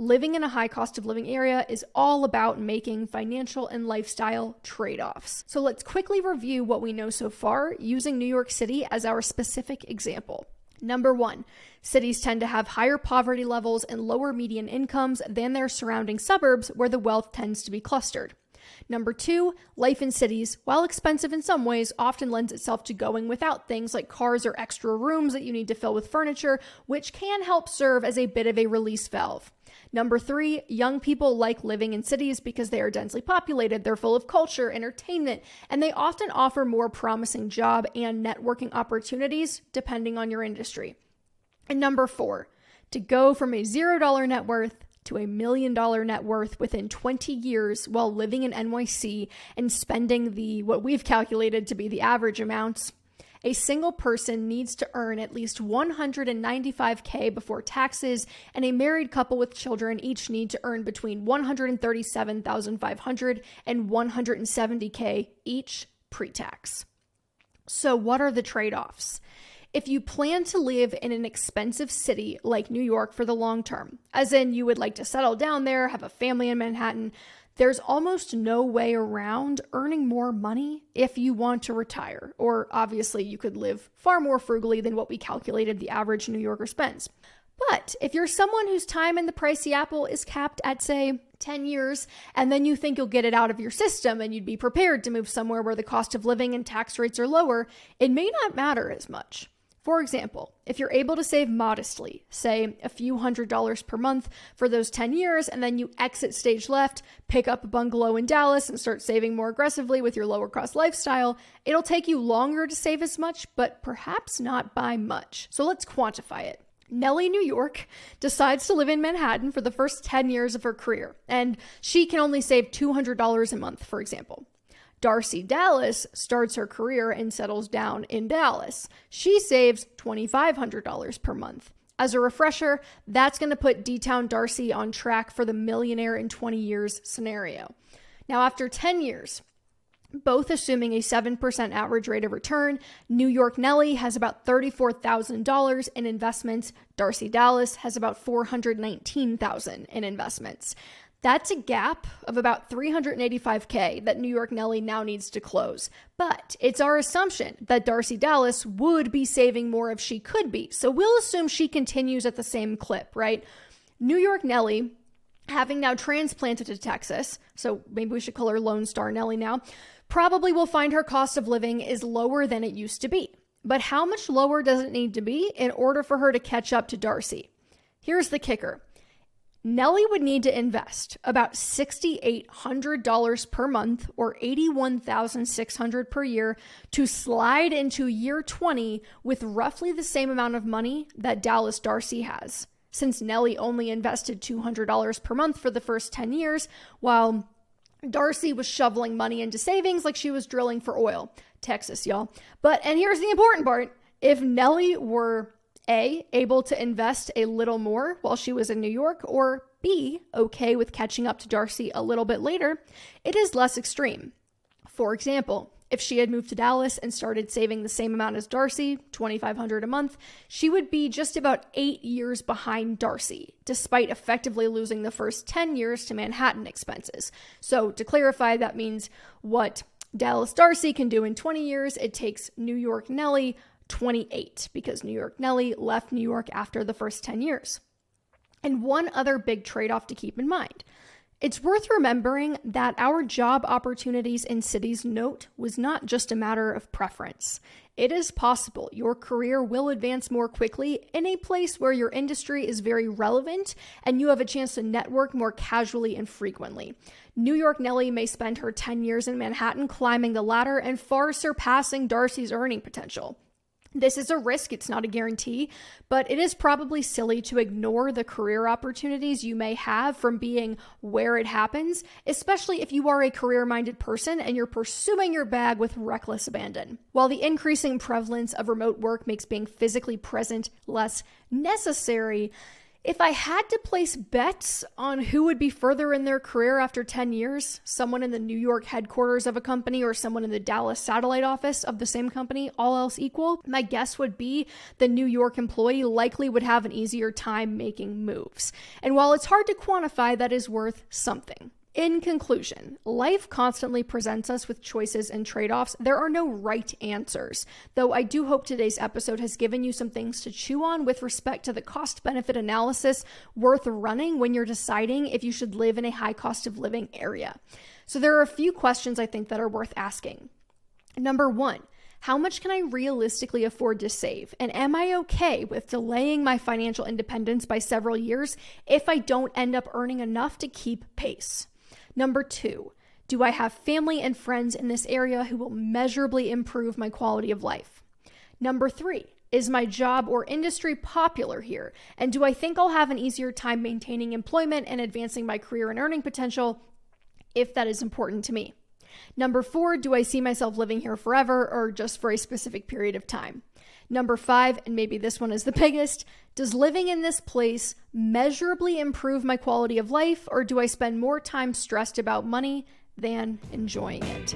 living in a high cost of living area is all about making financial and lifestyle trade-offs. So let's quickly review what we know so far using New York City as our specific example. Number 1, cities tend to have higher poverty levels and lower median incomes than their surrounding suburbs where the wealth tends to be clustered. Number 2, life in cities, while expensive in some ways, often lends itself to going without things like cars or extra rooms that you need to fill with furniture, which can help serve as a bit of a release valve. Number 3, young people like living in cities because they are densely populated, they're full of culture, entertainment, and they often offer more promising job and networking opportunities depending on your industry. And number 4, to go from a $0 net worth to $1 million net worth within 20 years while living in NYC and spending what we've calculated to be the average amounts, a single person needs to earn at least $195K before taxes, and a married couple with children each need to earn between $137,500 and $170K each pre-tax. So what are the trade-offs? If you plan to live in an expensive city like New York for the long term, as in you would like to settle down there, have a family in Manhattan, there's almost no way around earning more money if you want to retire. Or obviously you could live far more frugally than what we calculated the average New Yorker spends. But if you're someone whose time in the pricey apple is capped at, say, 10 years, and then you think you'll get it out of your system and you'd be prepared to move somewhere where the cost of living and tax rates are lower, it may not matter as much. For example, if you're able to save modestly, say a few $100s per month for those 10 years, and then you exit stage left, pick up a bungalow in Dallas and start saving more aggressively with your lower cost lifestyle, it'll take you longer to save as much, but perhaps not by much. So let's quantify it. Nellie, New York, decides to live in Manhattan for the first 10 years of her career, and she can only save $200 a month, for example. Darcy, Dallas, starts her career and settles down in Dallas. She saves $2,500 per month. As a refresher, that's going to put D-Town Darcy on track for the millionaire in 20 years scenario. Now, after 10 years, both assuming a 7% average rate of return, New York Nellie has about $34,000 in investments. Darcy Dallas has about $419,000 in investments. That's a gap of about $385K that New York Nellie now needs to close. But it's our assumption that Darcy Dallas would be saving more if she could be. So we'll assume she continues at the same clip, right? New York Nellie, having now transplanted to Texas, so maybe we should call her Lone Star Nellie now, probably will find her cost of living is lower than it used to be. But how much lower does it need to be in order for her to catch up to Darcy? Here's the kicker. Nellie would need to invest about $6,800 per month or $81,600 per year to slide into year 20 with roughly the same amount of money that Dallas Darcy has. Since Nellie only invested $200 per month for the first 10 years, while Darcy was shoveling money into savings like she was drilling for oil. Texas, y'all. And here's the important part. If Nellie were A, able to invest a little more while she was in New York, or B, okay with catching up to Darcy a little bit later, it is less extreme. For example, if she had moved to Dallas and started saving the same amount as Darcy, $2,500 a month, she would be just about 8 years behind Darcy, despite effectively losing the first 10 years to Manhattan expenses. So to clarify, that means what Dallas Darcy can do in 20 years, it takes New York Nellie 28, because New York Nellie left New York after the first 10 years. And one other big trade-off to keep in mind. It's worth remembering that our job opportunities in cities note was not just a matter of preference. It is possible your career will advance more quickly in a place where your industry is very relevant and you have a chance to network more casually and frequently. New York Nellie may spend her 10 years in Manhattan climbing the ladder and far surpassing Darcy's earning potential. This is a risk, it's not a guarantee, but it is probably silly to ignore the career opportunities you may have from being where it happens, especially if you are a career-minded person and you're pursuing your bag with reckless abandon. While the increasing prevalence of remote work makes being physically present less necessary, If I had to place bets on who would be further in their career after 10 years, someone in the New York headquarters of a company or someone in the Dallas satellite office of the same company, all else equal, my guess would be the New York employee likely would have an easier time making moves. And while it's hard to quantify, that is worth something. In conclusion, life constantly presents us with choices and trade-offs. There are no right answers, though I do hope today's episode has given you some things to chew on with respect to the cost-benefit analysis worth running when you're deciding if you should live in a high cost of living area. So there are a few questions I think that are worth asking. Number one, how much can I realistically afford to save? And am I okay with delaying my financial independence by several years if I don't end up earning enough to keep pace? Number two, do I have family and friends in this area who will measurably improve my quality of life? Number three, is my job or industry popular here? And do I think I'll have an easier time maintaining employment and advancing my career and earning potential if that is important to me? Number four, do I see myself living here forever or just for a specific period of time? Number five, and maybe this one is the biggest, does living in this place measurably improve my quality of life, or do I spend more time stressed about money than enjoying it?